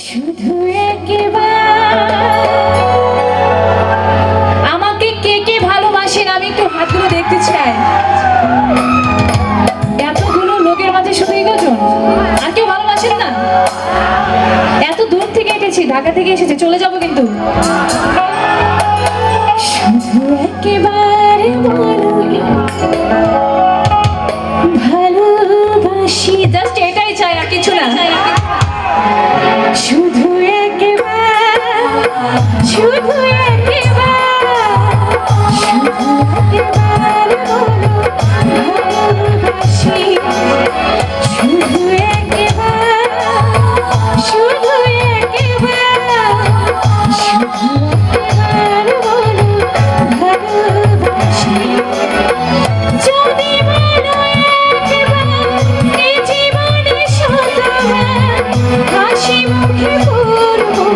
শুধু একবার আমাকে কে কে ভালোবাসেন আমি একটু হাতগুলো দেখতে চাই। এতগুলো লোকের মাঝে শুধু একজন, আর কেউ ভালোবাসেন না? এত দূর থেকে এসেছি, ঢাকা থেকে এসেছি, চলে যাব কিন্তু। শুধু একেবারে ভালোবাসি, জাস্ট এটাই চাই, আর কিছু না। শুধু একবার, শুধু একবার, শুধু একবার ভালোবাসি। শুধু একবার, শুধু একবার, শুধু একবার ভালোবাসি। যদি বলো একবার এই জীবনে শতবার হাসি মুখে করবো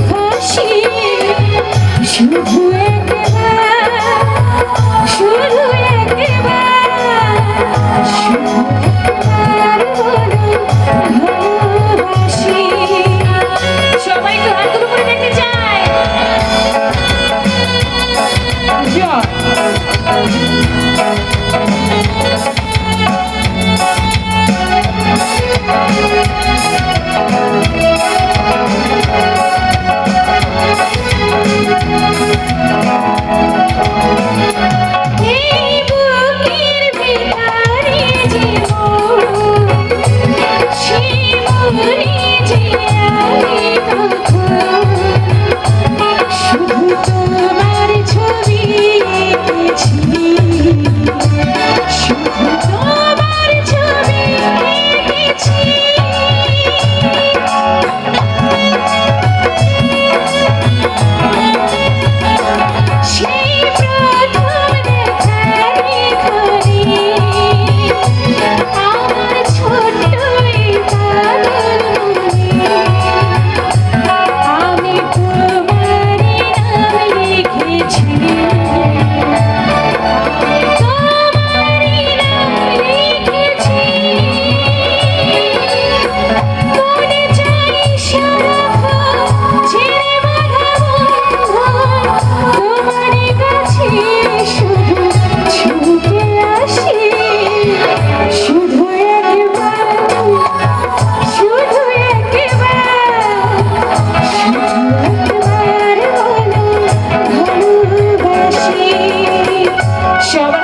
হাসি। শুধু একবার, শুধু একবার, শুধু একবার ভালোবাসি। সবাই একটু হাতগুলো করে দেখতে চায়। জয় সবাই